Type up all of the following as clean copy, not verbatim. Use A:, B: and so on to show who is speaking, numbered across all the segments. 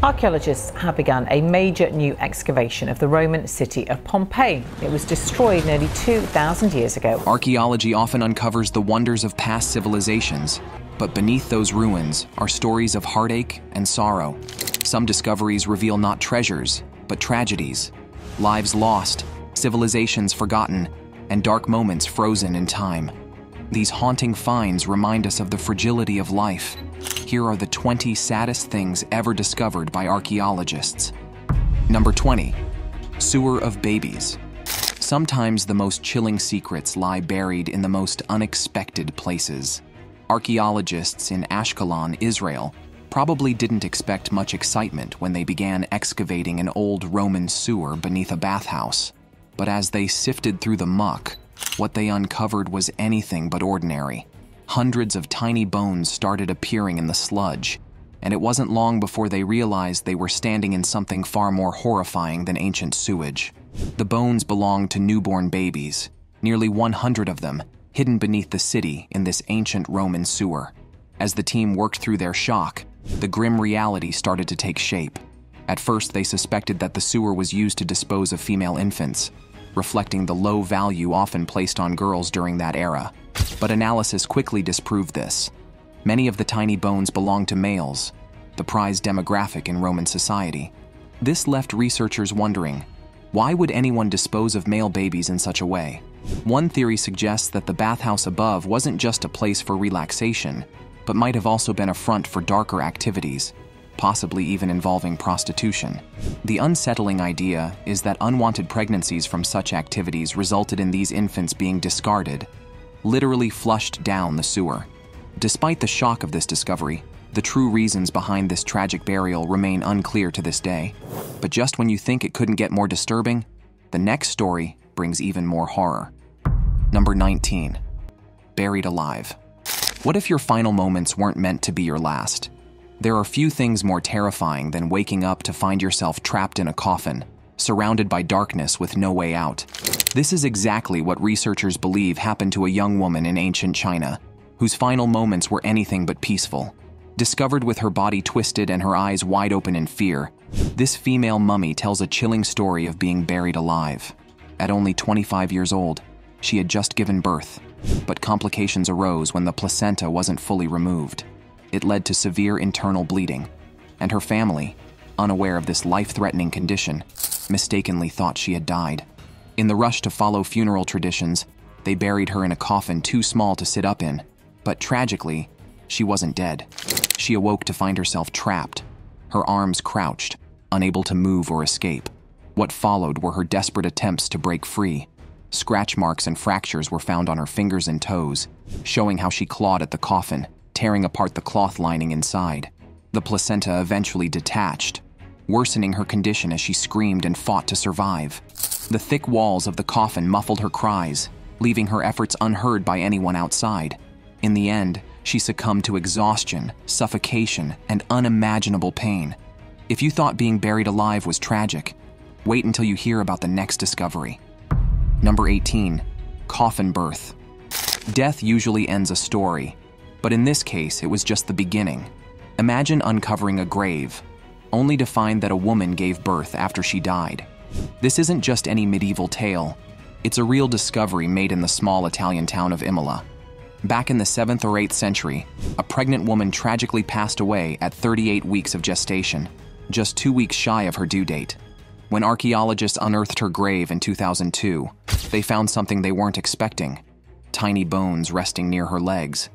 A: Archaeologists have begun a major new excavation of the Roman city of Pompeii. It was destroyed nearly 2,000 years ago.
B: Archaeology often uncovers the wonders of past civilizations, but beneath those ruins are stories of heartache and sorrow. Some discoveries reveal not treasures, but tragedies, lives lost, civilizations forgotten, and dark moments frozen in time. These haunting finds remind us of the fragility of life. Here are the 20 saddest things ever discovered by archaeologists. Number 20. Sewer of babies. Sometimes the most chilling secrets lie buried in the most unexpected places. Archaeologists in Ashkelon, Israel, probably didn't expect much excitement when they began excavating an old Roman sewer beneath a bathhouse. But as they sifted through the muck, what they uncovered was anything but ordinary. Hundreds of tiny bones started appearing in the sludge, and it wasn't long before they realized they were standing in something far more horrifying than ancient sewage. The bones belonged to newborn babies, nearly 100 of them, hidden beneath the city in this ancient Roman sewer. As the team worked through their shock, the grim reality started to take shape. At first, they suspected that the sewer was used to dispose of female infants, reflecting the low value often placed on girls during that era. But analysis quickly disproved this. Many of the tiny bones belonged to males, the prized demographic in Roman society. This left researchers wondering, why would anyone dispose of male babies in such a way? One theory suggests that the bathhouse above wasn't just a place for relaxation, but might have also been a front for darker activities, possibly even involving prostitution. The unsettling idea is that unwanted pregnancies from such activities resulted in these infants being discarded, literally flushed down the sewer. Despite the shock of this discovery, the true reasons behind this tragic burial remain unclear to this day. But just when you think it couldn't get more disturbing, the next story brings even more horror. Number 19. Buried alive. What if your final moments weren't meant to be your last? There are few things more terrifying than waking up to find yourself trapped in a coffin, surrounded by darkness with no way out. This is exactly what researchers believe happened to a young woman in ancient China, whose final moments were anything but peaceful. Discovered with her body twisted and her eyes wide open in fear, this female mummy tells a chilling story of being buried alive. At only 25 years old, she had just given birth, but complications arose when the placenta wasn't fully removed. It led to severe internal bleeding, and her family, unaware of this life-threatening condition, mistakenly thought she had died. In the rush to follow funeral traditions, they buried her in a coffin too small to sit up in, but tragically, she wasn't dead. She awoke to find herself trapped, her arms crouched, unable to move or escape. What followed were her desperate attempts to break free. Scratch marks and fractures were found on her fingers and toes, showing how she clawed at the coffin, tearing apart the cloth lining inside. The placenta eventually detached, worsening her condition as she screamed and fought to survive. The thick walls of the coffin muffled her cries, leaving her efforts unheard by anyone outside. In the end, she succumbed to exhaustion, suffocation, and unimaginable pain. If you thought being buried alive was tragic, wait until you hear about the next discovery. Number 18. Coffin birth. Death usually ends a story, but in this case, it was just the beginning. Imagine uncovering a grave, only to find that a woman gave birth after she died. This isn't just any medieval tale. It's a real discovery made in the small Italian town of Imola. Back in the 7th or 8th century, a pregnant woman tragically passed away at 38 weeks of gestation, just 2 weeks shy of her due date. When archaeologists unearthed her grave in 2002, they found something they weren't expecting: tiny bones resting near her legs.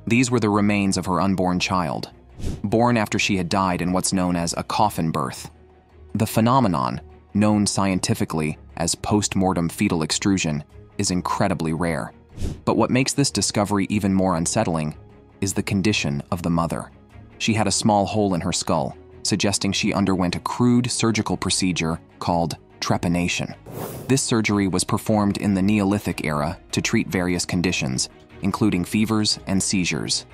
B: These were the remains of her unborn child, born after she had died in what's known as a coffin birth. The phenomenon, known scientifically as post-mortem fetal extrusion, is incredibly rare. But what makes this discovery even more unsettling is the condition of the mother. She had a small hole in her skull, suggesting she underwent a crude surgical procedure called trepanation. This surgery was performed in the Neolithic era to treat various conditions, including fevers and seizures.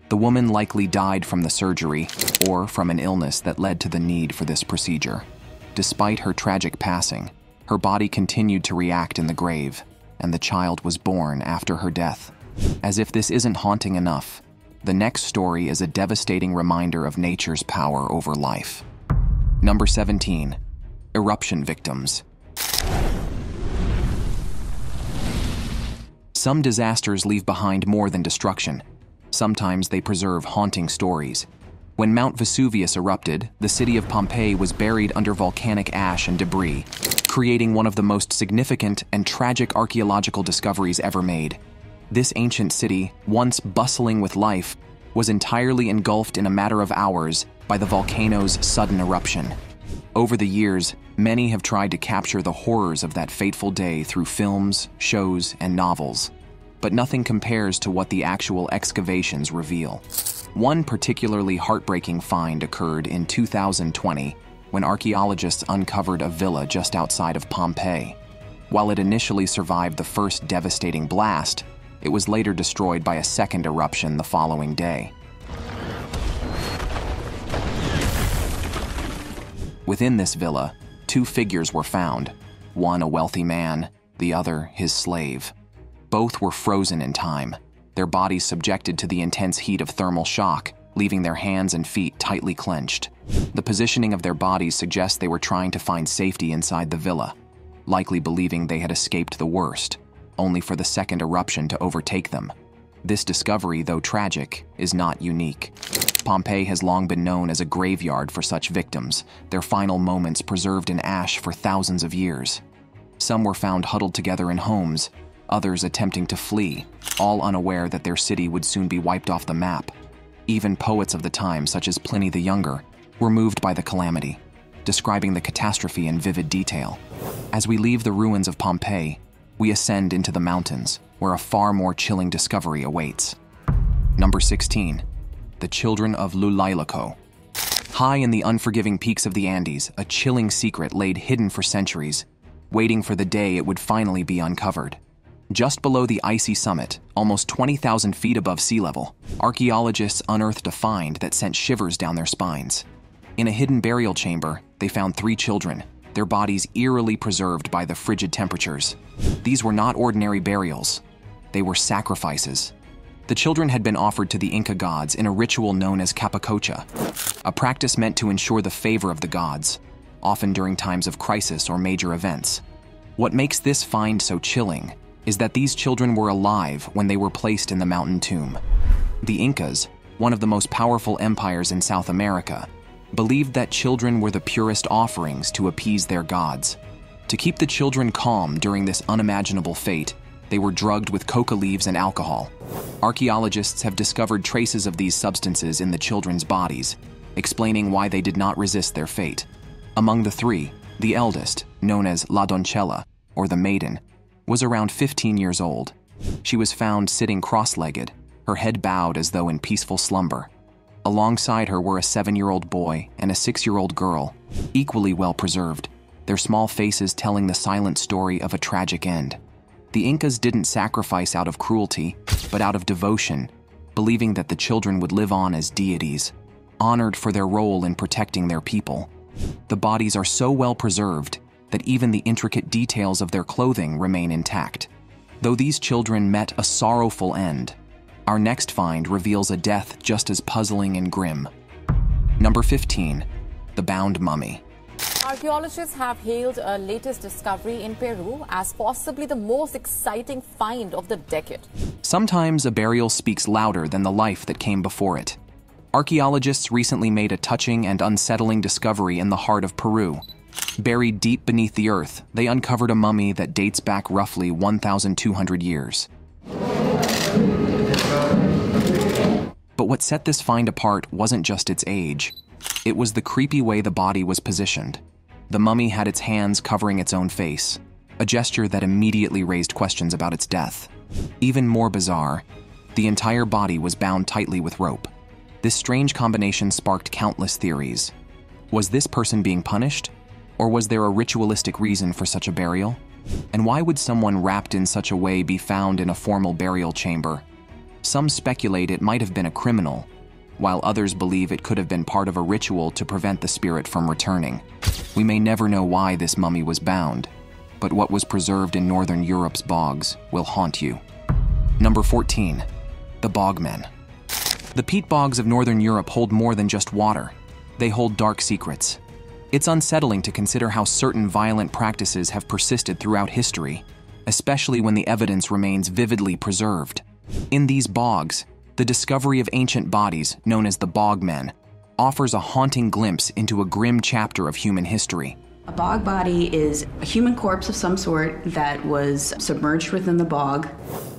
B: The woman likely died from the surgery or from an illness that led to the need for this procedure. Despite her tragic passing, her body continued to react in the grave, and the child was born after her death. As if this isn't haunting enough, the next story is a devastating reminder of nature's power over life. Number 17. Eruption victims. Some disasters leave behind more than destruction. Sometimes they preserve haunting stories. When Mount Vesuvius erupted, the city of Pompeii was buried under volcanic ash and debris, creating one of the most significant and tragic archaeological discoveries ever made. This ancient city, once bustling with life, was entirely engulfed in a matter of hours by the volcano's sudden eruption. Over the years, many have tried to capture the horrors of that fateful day through films, shows, and novels. But nothing compares to what the actual excavations reveal. One particularly heartbreaking find occurred in 2020 when archaeologists uncovered a villa just outside of Pompeii. While it initially survived the first devastating blast, it was later destroyed by a second eruption the following day. Within this villa, two figures were found, one a wealthy man, the other his slave. Both were frozen in time, their bodies subjected to the intense heat of thermal shock, leaving their hands and feet tightly clenched. The positioning of their bodies suggests they were trying to find safety inside the villa, likely believing they had escaped the worst, only for the second eruption to overtake them. This discovery, though tragic, is not unique. Pompeii has long been known as a graveyard for such victims, their final moments preserved in ash for thousands of years. Some were found huddled together in homes, others attempting to flee, all unaware that their city would soon be wiped off the map. Even poets of the time, such as Pliny the Younger, were moved by the calamity, describing the catastrophe in vivid detail. As we leave the ruins of Pompeii, we ascend into the mountains, where a far more chilling discovery awaits. Number 16. The Children of Lillo. High in the unforgiving peaks of the Andes, a chilling secret laid hidden for centuries, waiting for the day it would finally be uncovered. Just below the icy summit, almost 20,000 feet above sea level, archaeologists unearthed a find that sent shivers down their spines. In a hidden burial chamber, they found 3 children, their bodies eerily preserved by the frigid temperatures. These were not ordinary burials. They were sacrifices. The children had been offered to the Inca gods in a ritual known as capacocha, a practice meant to ensure the favor of the gods, often during times of crisis or major events. What makes this find so chilling is that these children were alive when they were placed in the mountain tomb. The Incas, one of the most powerful empires in South America, believed that children were the purest offerings to appease their gods. To keep the children calm during this unimaginable fate, they were drugged with coca leaves and alcohol. Archaeologists have discovered traces of these substances in the children's bodies, explaining why they did not resist their fate. Among the 3, the eldest, known as La Doncella, or the maiden, was around 15 years old. She was found sitting cross-legged, her head bowed as though in peaceful slumber. Alongside her were a 7-year-old boy and a 6-year-old girl, equally well preserved, their small faces telling the silent story of a tragic end. The Incas didn't sacrifice out of cruelty, but out of devotion, believing that the children would live on as deities, honored for their role in protecting their people. The bodies are so well preserved that even the intricate details of their clothing remain intact. Though these children met a sorrowful end, our next find reveals a death just as puzzling and grim. Number 15. The Bound Mummy.
C: Archaeologists have hailed a latest discovery in Peru as possibly the most exciting find of the decade.
B: Sometimes a burial speaks louder than the life that came before it. Archaeologists recently made a touching and unsettling discovery in the heart of Peru. Buried deep beneath the earth, they uncovered a mummy that dates back roughly 1,200 years. But what set this find apart wasn't just its age. It was the creepy way the body was positioned. The mummy had its hands covering its own face, a gesture that immediately raised questions about its death. Even more bizarre, the entire body was bound tightly with rope. This strange combination sparked countless theories. Was this person being punished? Or was there a ritualistic reason for such a burial? And why would someone wrapped in such a way be found in a formal burial chamber? Some speculate it might have been a criminal, while others believe it could have been part of a ritual to prevent the spirit from returning. We may never know why this mummy was bound, but what was preserved in Northern Europe's bogs will haunt you. Number 14. The Bogmen. The peat bogs of Northern Europe hold more than just water. They hold dark secrets. It's unsettling to consider how certain violent practices have persisted throughout history, especially when the evidence remains vividly preserved. In these bogs, the discovery of ancient bodies, known as the bogmen, offers a haunting glimpse into a grim chapter of human history.
D: A bog body is a human corpse of some sort that was submerged within the bog.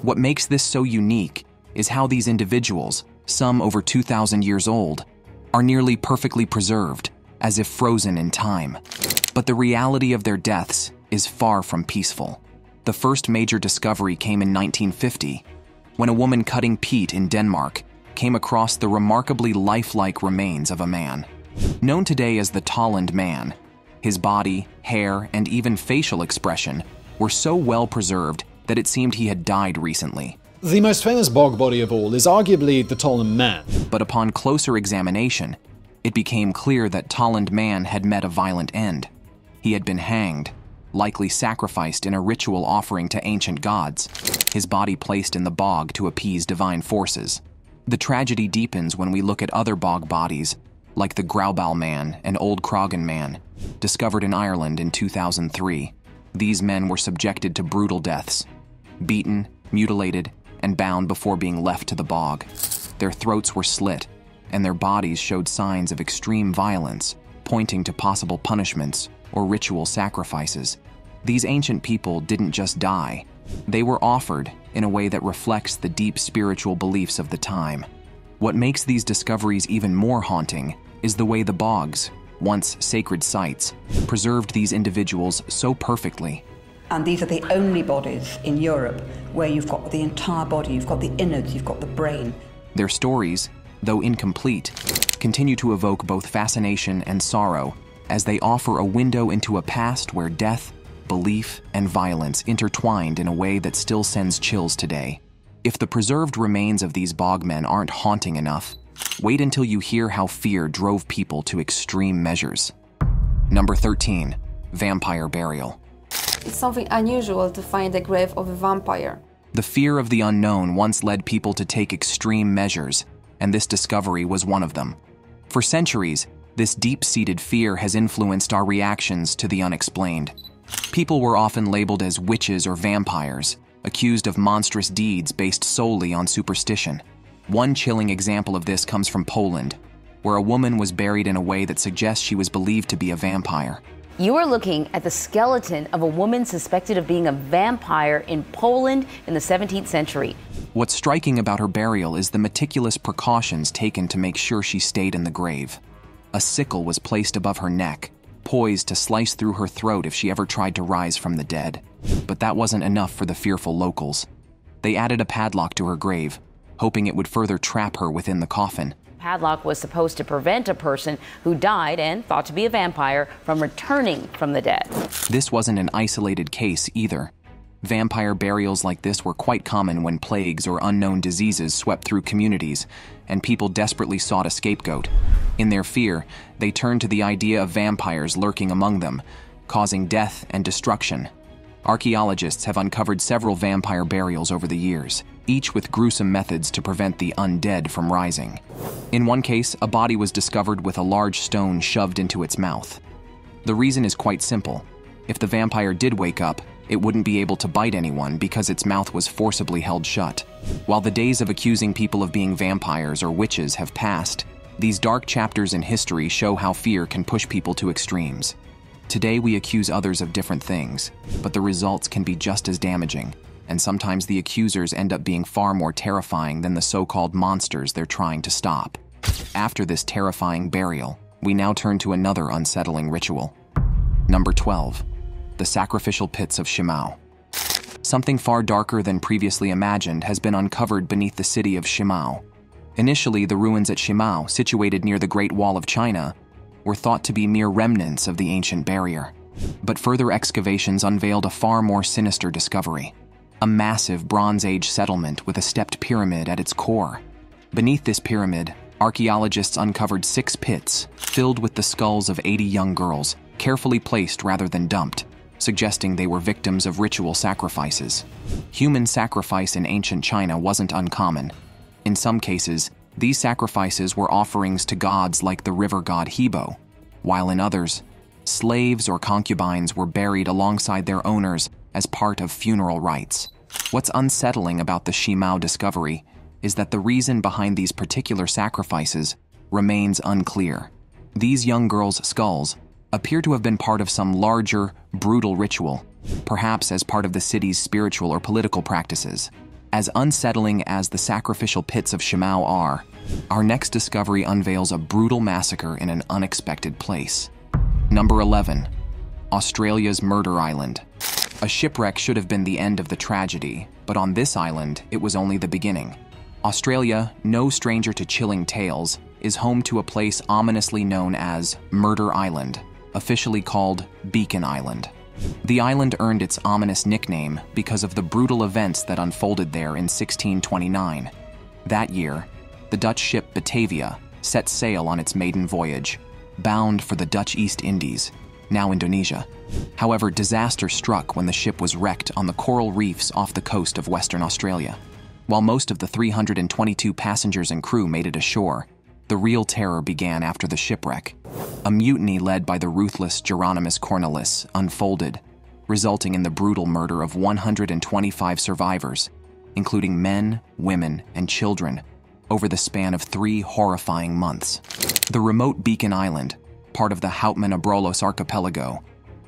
B: What makes this so unique is how these individuals, some over 2,000 years old, are nearly perfectly preserved, as if frozen in time. But the reality of their deaths is far from peaceful. The first major discovery came in 1950, when a woman cutting peat in Denmark came across the remarkably lifelike remains of a man. Known today as the Tolland Man, his body, hair, and even facial expression were so well preserved that it seemed he had died recently.
E: The most famous bog body of all is arguably the Tolland Man.
B: But upon closer examination, it became clear that Tolland Man had met a violent end. He had been hanged, likely sacrificed in a ritual offering to ancient gods, his body placed in the bog to appease divine forces. The tragedy deepens when we look at other bog bodies, like the Graubaul Man and Old Croghan Man, discovered in Ireland in 2003. These men were subjected to brutal deaths, beaten, mutilated, and bound before being left to the bog. Their throats were slit, and their bodies showed signs of extreme violence, pointing to possible punishments or ritual sacrifices. These ancient people didn't just die. They were offered in a way that reflects the deep spiritual beliefs of the time. What makes these discoveries even more haunting is the way the bogs, once sacred sites, preserved these individuals so perfectly.
F: And these are the only bodies in Europe where you've got the entire body, you've got the innards, you've got the brain.
B: Their stories, though incomplete, continue to evoke both fascination and sorrow as they offer a window into a past where death, belief, and violence intertwined in a way that still sends chills today. If the preserved remains of these bogmen aren't haunting enough, wait until you hear how fear drove people to extreme measures. Number 13. Vampire burial.
G: It's something unusual to find the grave of a vampire.
B: The fear of the unknown once led people to take extreme measures, and this discovery was one of them. For centuries, this deep-seated fear has influenced our reactions to the unexplained. People were often labeled as witches or vampires, accused of monstrous deeds based solely on superstition. One chilling example of this comes from Poland, where a woman was buried in a way that suggests she was believed to be a vampire.
H: You are looking at the skeleton of a woman suspected of being a vampire in Poland in the 17th century.
B: What's striking about her burial is the meticulous precautions taken to make sure she stayed in the grave. A sickle was placed above her neck, poised to slice through her throat if she ever tried to rise from the dead. But that wasn't enough for the fearful locals. They added a padlock to her grave, hoping it would further trap her within the coffin.
H: Padlock was supposed to prevent a person who died and thought to be a vampire from returning from the dead.
B: This wasn't an isolated case either. Vampire burials like this were quite common when plagues or unknown diseases swept through communities, and people desperately sought a scapegoat. In their fear, they turned to the idea of vampires lurking among them, causing death and destruction. Archaeologists have uncovered several vampire burials over the years, each with gruesome methods to prevent the undead from rising. In one case, a body was discovered with a large stone shoved into its mouth. The reason is quite simple. If the vampire did wake up, it wouldn't be able to bite anyone because its mouth was forcibly held shut. While the days of accusing people of being vampires or witches have passed, these dark chapters in history show how fear can push people to extremes. Today we accuse others of different things, but the results can be just as damaging, and sometimes the accusers end up being far more terrifying than the so-called monsters they're trying to stop. After this terrifying burial, we now turn to another unsettling ritual. Number 12. The sacrificial pits of Shima. Something far darker than previously imagined has been uncovered beneath the city of Shima. Initially, the ruins at Shima, situated near the Great Wall of China, were thought to be mere remnants of the ancient barrier. But further excavations unveiled a far more sinister discovery. A massive Bronze Age settlement with a stepped pyramid at its core. Beneath this pyramid, archaeologists uncovered 6 pits filled with the skulls of 80 young girls, carefully placed rather than dumped, suggesting they were victims of ritual sacrifices. Human sacrifice in ancient China wasn't uncommon. In some cases, these sacrifices were offerings to gods like the river god Hebo, while in others, Slaves or concubines were buried alongside their owners as part of funeral rites. What's unsettling about the Shima discovery is that the reason behind these particular sacrifices remains unclear. These young girls' skulls appear to have been part of some larger, brutal ritual, perhaps as part of the city's spiritual or political practices. As unsettling as the sacrificial pits of Shima are, our next discovery unveils a brutal massacre in an unexpected place. Number 11. Australia's Murder Island. A shipwreck should have been the end of the tragedy, but on this island, it was only the beginning. Australia, no stranger to chilling tales, is home to a place ominously known as Murder Island, officially called Beacon Island. The island earned its ominous nickname because of the brutal events that unfolded there in 1629. That year, the Dutch ship Batavia set sail on its maiden voyage, bound for the Dutch East Indies, now Indonesia. However, disaster struck when the ship was wrecked on the coral reefs off the coast of Western Australia. While most of the 322 passengers and crew made it ashore, the real terror began after the shipwreck. A mutiny led by the ruthless Geronimus Cornelis unfolded, resulting in the brutal murder of 125 survivors, including men, women, and children, over the span of 3 horrifying months. The remote Beacon Island, part of the Houtman Abrolhos archipelago,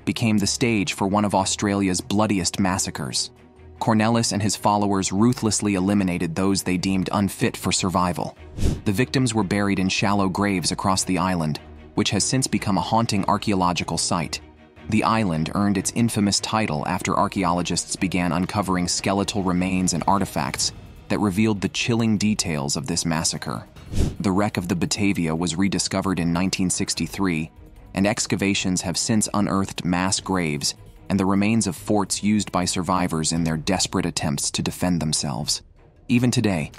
B: became the stage for one of Australia's bloodiest massacres. Cornelis and his followers ruthlessly eliminated those they deemed unfit for survival. The victims were buried in shallow graves across the island, which has since become a haunting archaeological site. The island earned its infamous title after archaeologists began uncovering skeletal remains and artifacts that revealed the chilling details of this massacre. The wreck of the Batavia was rediscovered in 1963, and excavations have since unearthed mass graves and the remains of forts used by survivors in their desperate attempts to defend themselves. Even today,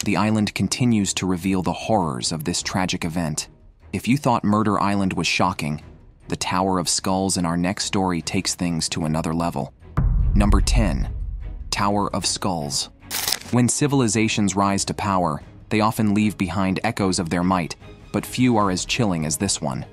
B: the island continues to reveal the horrors of this tragic event. If you thought Murder Island was shocking, the Tower of Skulls in our next story takes things to another level. Number 10. Tower of Skulls. When civilizations rise to power, they often leave behind echoes of their might, but few are as chilling as this one.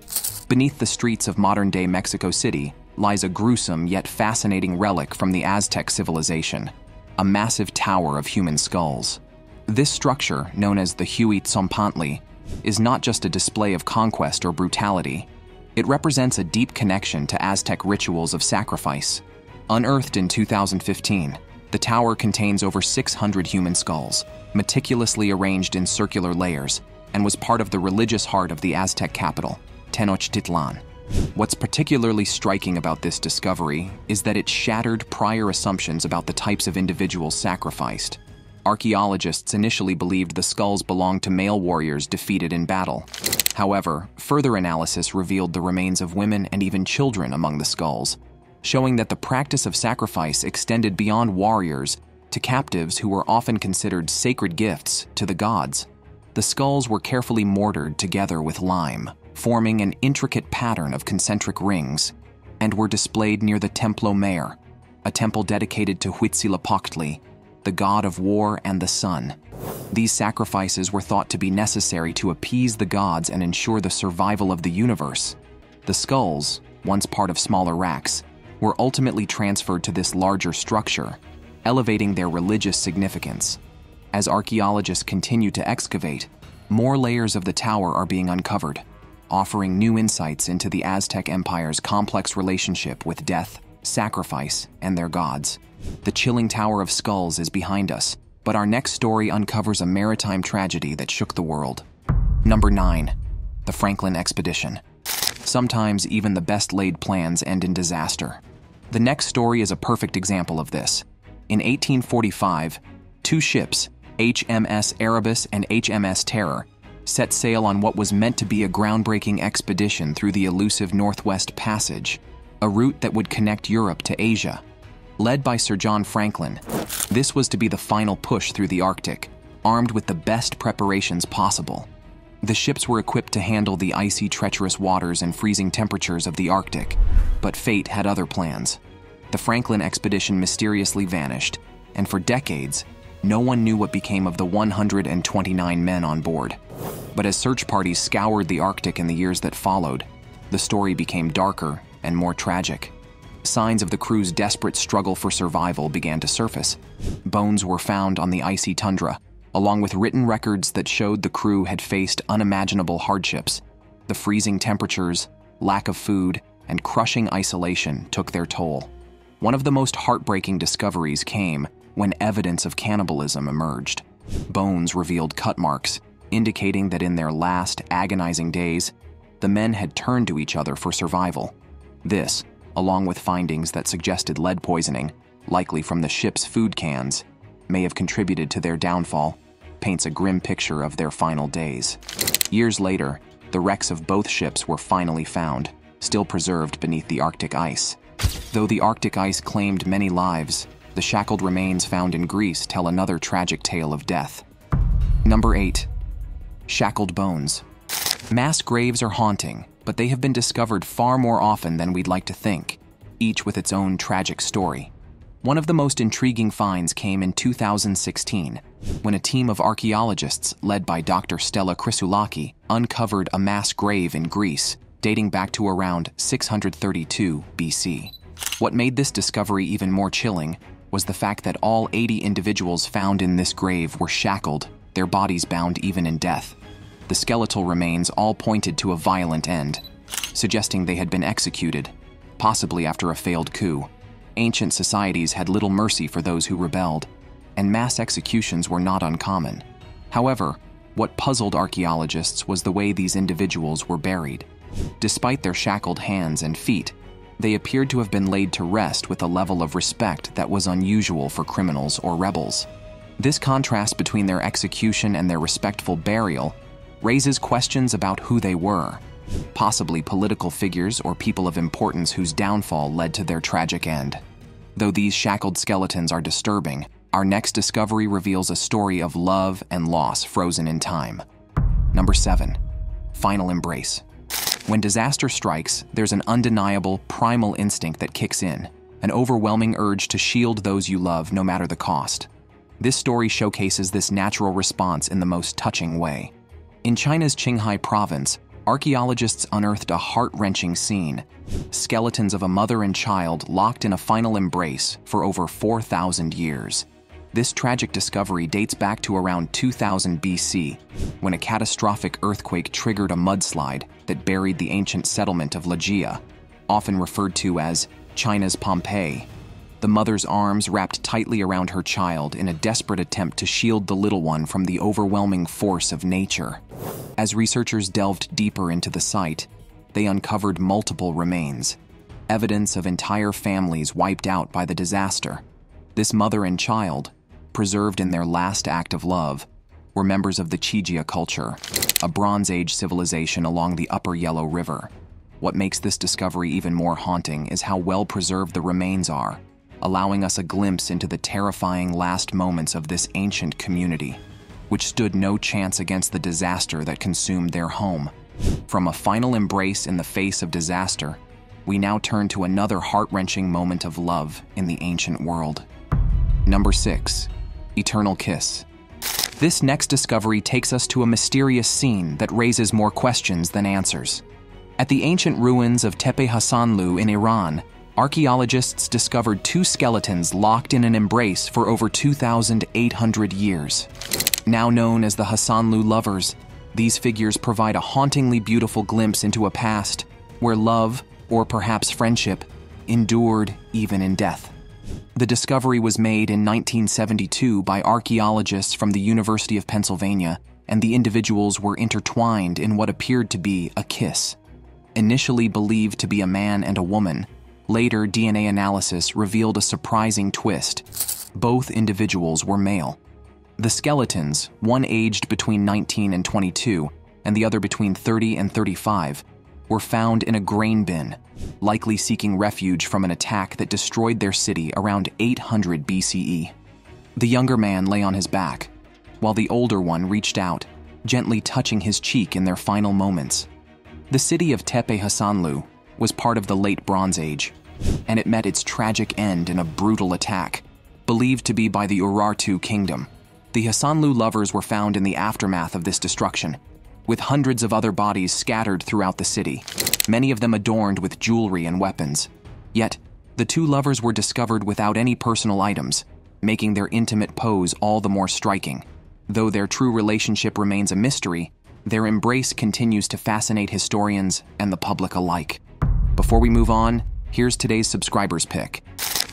B: Beneath the streets of modern-day Mexico City lies a gruesome yet fascinating relic from the Aztec civilization, a massive tower of human skulls. This structure, known as the Huitzompantli, is not just a display of conquest or brutality. It represents a deep connection to Aztec rituals of sacrifice. Unearthed in 2015, the tower contains over 600 human skulls, meticulously arranged in circular layers, and was part of the religious heart of the Aztec capital, Tenochtitlan. What's particularly striking about this discovery is that it shattered prior assumptions about the types of individuals sacrificed. Archaeologists initially believed the skulls belonged to male warriors defeated in battle. However, further analysis revealed the remains of women and even children among the skulls, showing that the practice of sacrifice extended beyond warriors to captives who were often considered sacred gifts to the gods. The skulls were carefully mortared together with lime, forming an intricate pattern of concentric rings, and were displayed near the Templo Mayor, a temple dedicated to Huitzilopochtli, the god of war and the sun. These sacrifices were thought to be necessary to appease the gods and ensure the survival of the universe. The skulls, once part of smaller racks, were ultimately transferred to this larger structure, elevating their religious significance. As archaeologists continue to excavate, more layers of the tower are being uncovered, offering new insights into the Aztec Empire's complex relationship with death, sacrifice, and their gods. The chilling Tower of Skulls is behind us, but our next story uncovers a maritime tragedy that shook the world. Number 9. The Franklin Expedition. Sometimes even the best-laid plans end in disaster. The next story is a perfect example of this. In 1845, 2 ships, HMS Erebus and HMS Terror, set sail on what was meant to be a groundbreaking expedition through the elusive Northwest Passage, a route that would connect Europe to Asia. Led by Sir John Franklin, this was to be the final push through the Arctic, armed with the best preparations possible. The ships were equipped to handle the icy, treacherous waters and freezing temperatures of the Arctic, but fate had other plans. The Franklin expedition mysteriously vanished, and for decades, no one knew what became of the 129 men on board. But as search parties scoured the Arctic in the years that followed, the story became darker and more tragic. Signs of the crew's desperate struggle for survival began to surface. Bones were found on the icy tundra, along with written records that showed the crew had faced unimaginable hardships. The freezing temperatures, lack of food, and crushing isolation took their toll. One of the most heartbreaking discoveries came when evidence of cannibalism emerged. Bones revealed cut marks, indicating that in their last agonizing days, the men had turned to each other for survival. This, along with findings that suggested lead poisoning, likely from the ship's food cans, may have contributed to their downfall, paints a grim picture of their final days. Years later, the wrecks of both ships were finally found, still preserved beneath the Arctic ice. Though the Arctic ice claimed many lives, the shackled remains found in Greece tell another tragic tale of death. Number 8. Shackled Bones. Mass graves are haunting, but they have been discovered far more often than we'd like to think, each with its own tragic story. One of the most intriguing finds came in 2016, when a team of archaeologists led by Dr. Stella Chrysoulaki uncovered a mass grave in Greece, dating back to around 632 BC. What made this discovery even more chilling was the fact that all 80 individuals found in this grave were shackled, their bodies bound even in death. The skeletal remains all pointed to a violent end, suggesting they had been executed, possibly after a failed coup. Ancient societies had little mercy for those who rebelled, and mass executions were not uncommon. However, what puzzled archaeologists was the way these individuals were buried. Despite their shackled hands and feet, they appeared to have been laid to rest with a level of respect that was unusual for criminals or rebels. This contrast between their execution and their respectful burial raises questions about who they were, possibly political figures or people of importance whose downfall led to their tragic end. Though these shackled skeletons are disturbing, our next discovery reveals a story of love and loss frozen in time. Number 7. Final embrace. When disaster strikes, there's an undeniable, primal instinct that kicks in, an overwhelming urge to shield those you love no matter the cost. This story showcases this natural response in the most touching way. In China's Qinghai province, archaeologists unearthed a heart-wrenching scene: skeletons of a mother and child locked in a final embrace for over 4,000 years. This tragic discovery dates back to around 2000 BC, when a catastrophic earthquake triggered a mudslide that buried the ancient settlement of Ligia, often referred to as China's Pompeii. The mother's arms wrapped tightly around her child in a desperate attempt to shield the little one from the overwhelming force of nature. As researchers delved deeper into the site, they uncovered multiple remains, evidence of entire families wiped out by the disaster. This mother and child, preserved in their last act of love, were members of the Qijia culture, a Bronze Age civilization along the Upper Yellow River. What makes this discovery even more haunting is how well preserved the remains are, allowing us a glimpse into the terrifying last moments of this ancient community, which stood no chance against the disaster that consumed their home. From a final embrace in the face of disaster, we now turn to another heart-wrenching moment of love in the ancient world. Number 6. Eternal Kiss. This next discovery takes us to a mysterious scene that raises more questions than answers. At the ancient ruins of Tepe Hassanlu in Iran, archaeologists discovered 2 skeletons locked in an embrace for over 2,800 years. Now known as the Hassanlu lovers, these figures provide a hauntingly beautiful glimpse into a past where love, or perhaps friendship, endured even in death. The discovery was made in 1972 by archaeologists from the University of Pennsylvania, and the individuals were intertwined in what appeared to be a kiss. Initially believed to be a man and a woman, later DNA analysis revealed a surprising twist. Both individuals were male. The skeletons, one aged between 19 and 22, and the other between 30 and 35, were found in a grain bin, likely seeking refuge from an attack that destroyed their city around 800 BCE. The younger man lay on his back, while the older one reached out, gently touching his cheek in their final moments. The city of Tepe Hassanlu was part of the Late Bronze Age, and it met its tragic end in a brutal attack, believed to be by the Urartu kingdom. The Hassanlu lovers were found in the aftermath of this destruction, with hundreds of other bodies scattered throughout the city. many of them adorned with jewelry and weapons. Yet, the two lovers were discovered without any personal items, making their intimate pose all the more striking. Though their true relationship remains a mystery, their embrace continues to fascinate historians and the public alike. Before we move on, here's today's subscriber's pick.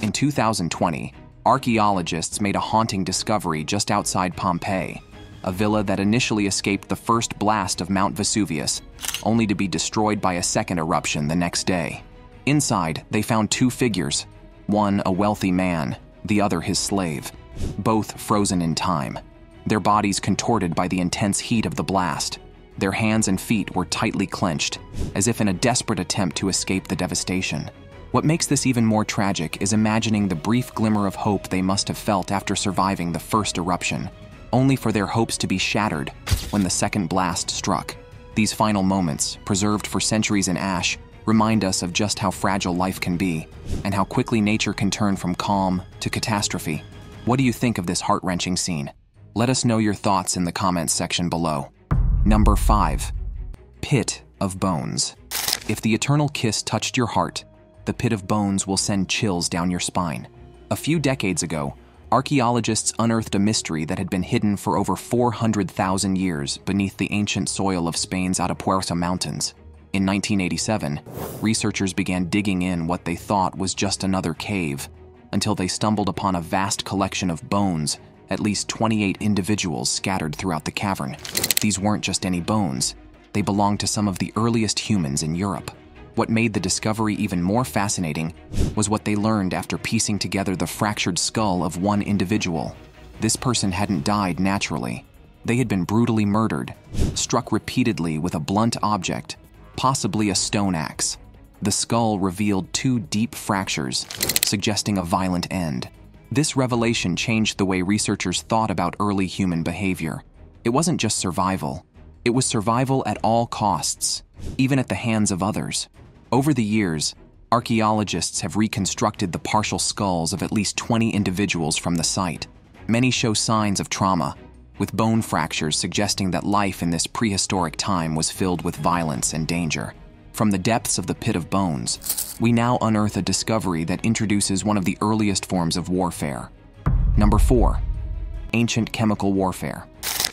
B: In 2020, archaeologists made a haunting discovery just outside Pompeii, a villa that initially escaped the first blast of Mount Vesuvius, only to be destroyed by a second eruption the next day. Inside, they found two figures, one a wealthy man, the other his slave, both frozen in time, their bodies contorted by the intense heat of the blast. Their hands and feet were tightly clenched, as if in a desperate attempt to escape the devastation. What makes this even more tragic is imagining the brief glimmer of hope they must have felt after surviving the first eruption, only for their hopes to be shattered when the second blast struck. These final moments, preserved for centuries in ash, remind us of just how fragile life can be, and how quickly nature can turn from calm to catastrophe. What do you think of this heart-wrenching scene? Let us know your thoughts in the comments section below. Number 5. Pit of Bones. If the eternal kiss touched your heart, the pit of bones will send chills down your spine. A few decades ago, archaeologists unearthed a mystery that had been hidden for over 400,000 years beneath the ancient soil of Spain's Atapuerca Mountains. In 1987, researchers began digging in what they thought was just another cave, until they stumbled upon a vast collection of bones, at least 28 individuals scattered throughout the cavern. These weren't just any bones, they belonged to some of the earliest humans in Europe. What made the discovery even more fascinating was what they learned after piecing together the fractured skull of one individual. This person hadn't died naturally. They had been brutally murdered, struck repeatedly with a blunt object, possibly a stone axe. The skull revealed 2 deep fractures, suggesting a violent end. This revelation changed the way researchers thought about early human behavior. It wasn't just survival. It was survival at all costs, even at the hands of others. Over the years, archaeologists have reconstructed the partial skulls of at least 20 individuals from the site. Many show signs of trauma, with bone fractures suggesting that life in this prehistoric time was filled with violence and danger. From the depths of the pit of bones, we now unearth a discovery that introduces one of the earliest forms of warfare. Number 4. Ancient chemical warfare.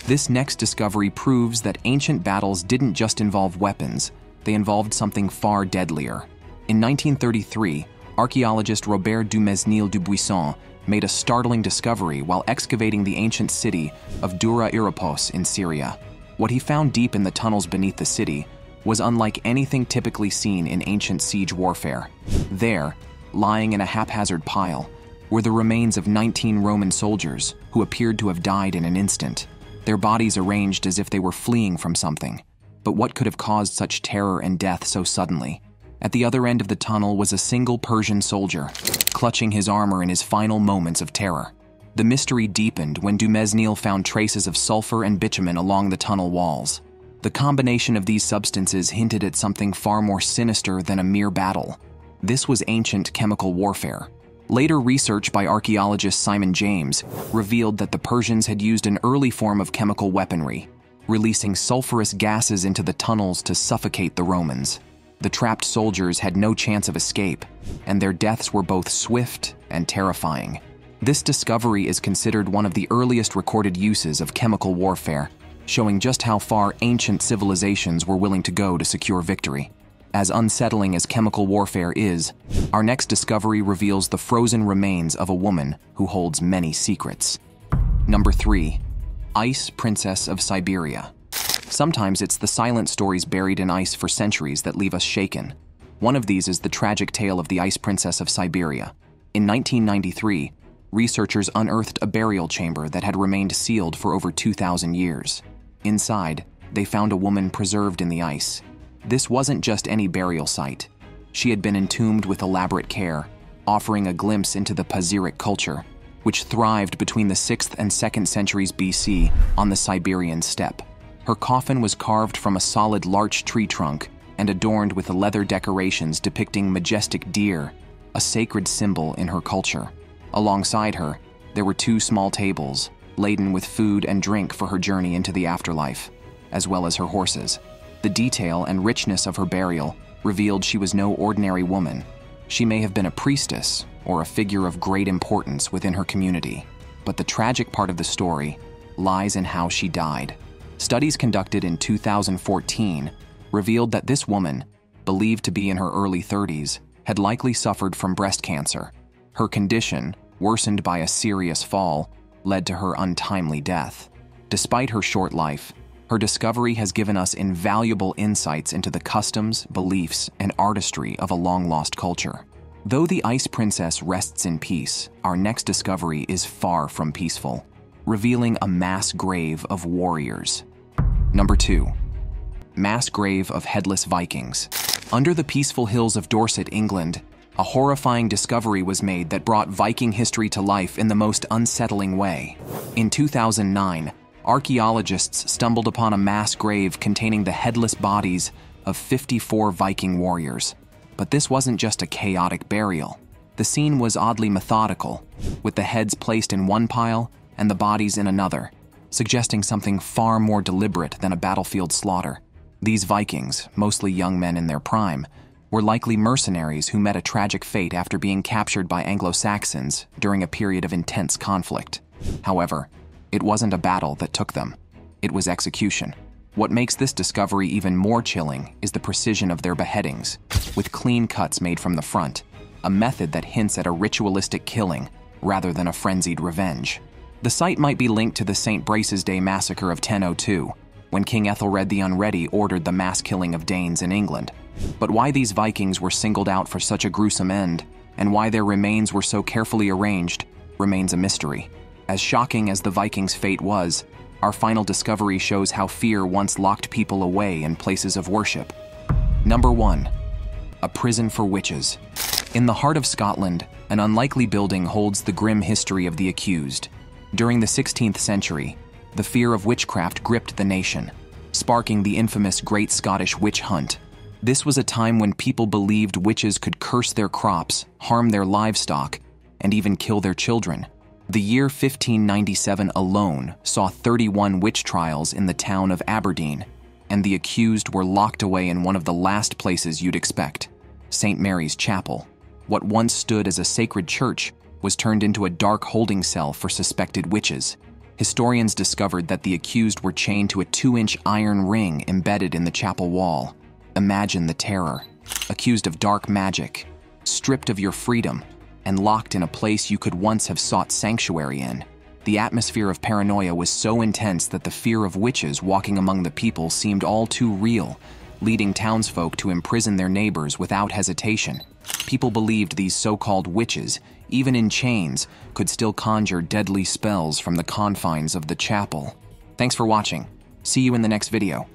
B: This next discovery proves that ancient battles didn't just involve weapons, they involved something far deadlier. In 1933, archaeologist Robert Dumesnil Dubuisson made a startling discovery while excavating the ancient city of Dura Europos in Syria. What he found deep in the tunnels beneath the city was unlike anything typically seen in ancient siege warfare. There, lying in a haphazard pile, were the remains of 19 Roman soldiers who appeared to have died in an instant, their bodies arranged as if they were fleeing from something. But what could have caused such terror and death so suddenly? At the other end of the tunnel was a single Persian soldier, clutching his armor in his final moments of terror. The mystery deepened when Dumesnil found traces of sulfur and bitumen along the tunnel walls. The combination of these substances hinted at something far more sinister than a mere battle. This was ancient chemical warfare. Later research by archaeologist Simon James revealed that the Persians had used an early form of chemical weaponry, releasing sulfurous gases into the tunnels to suffocate the Romans. The trapped soldiers had no chance of escape, and their deaths were both swift and terrifying. This discovery is considered one of the earliest recorded uses of chemical warfare, showing just how far ancient civilizations were willing to go to secure victory. As unsettling as chemical warfare is, our next discovery reveals the frozen remains of a woman who holds many secrets. Number 3. Ice Princess of Siberia. Sometimes it's the silent stories buried in ice for centuries that leave us shaken. One of these is the tragic tale of the Ice Princess of Siberia. In 1993, researchers unearthed a burial chamber that had remained sealed for over 2,000 years. Inside, they found a woman preserved in the ice. This wasn't just any burial site. She had been entombed with elaborate care, offering a glimpse into the Pazyryk culture, which thrived between the 6th and 2nd centuries BC on the Siberian steppe. Her coffin was carved from a solid larch tree trunk and adorned with leather decorations depicting majestic deer, a sacred symbol in her culture. Alongside her, there were 2 small tables, laden with food and drink for her journey into the afterlife, as well as her horses. The detail and richness of her burial revealed she was no ordinary woman. She may have been a priestess or a figure of great importance within her community, but the tragic part of the story lies in how she died. Studies conducted in 2014 revealed that this woman, believed to be in her early 30s, had likely suffered from breast cancer. Her condition, worsened by a serious fall, led to her untimely death. Despite her short life, her discovery has given us invaluable insights into the customs, beliefs, and artistry of a long-lost culture. Though the Ice Princess rests in peace, our next discovery is far from peaceful, revealing a mass grave of warriors. Number 2. Mass grave of headless Vikings. Under the peaceful hills of Dorset, England, a horrifying discovery was made that brought Viking history to life in the most unsettling way. In 2009, archaeologists stumbled upon a mass grave containing the headless bodies of 54 Viking warriors. But this wasn't just a chaotic burial. The scene was oddly methodical, with the heads placed in one pile and the bodies in another, suggesting something far more deliberate than a battlefield slaughter. These Vikings, mostly young men in their prime, were likely mercenaries who met a tragic fate after being captured by Anglo-Saxons during a period of intense conflict. However, it wasn't a battle that took them. It was execution. What makes this discovery even more chilling is the precision of their beheadings, with clean cuts made from the front, a method that hints at a ritualistic killing rather than a frenzied revenge. The site might be linked to the St. Brace's Day massacre of 1002, when King Ethelred the Unready ordered the mass killing of Danes in England. But why these Vikings were singled out for such a gruesome end, and why their remains were so carefully arranged, remains a mystery. As shocking as the Vikings' fate was, our final discovery shows how fear once locked people away in places of worship. Number 1. A prison for witches. In the heart of Scotland, an unlikely building holds the grim history of the accused. During the 16th century, the fear of witchcraft gripped the nation, sparking the infamous Great Scottish Witch Hunt. This was a time when people believed witches could curse their crops, harm their livestock, and even kill their children. The year 1597 alone saw 31 witch trials in the town of Aberdeen, and the accused were locked away in one of the last places you'd expect, St. Mary's Chapel. What once stood as a sacred church was turned into a dark holding cell for suspected witches. Historians discovered that the accused were chained to a 2-inch iron ring embedded in the chapel wall. Imagine the terror. Accused of dark magic, stripped of your freedom, and locked in a place you could once have sought sanctuary in. The atmosphere of paranoia was so intense that the fear of witches walking among the people seemed all too real, leading townsfolk to imprison their neighbors without hesitation. People believed these so-called witches, even in chains, could still conjure deadly spells from the confines of the chapel. Thanks for watching. See you in the next video.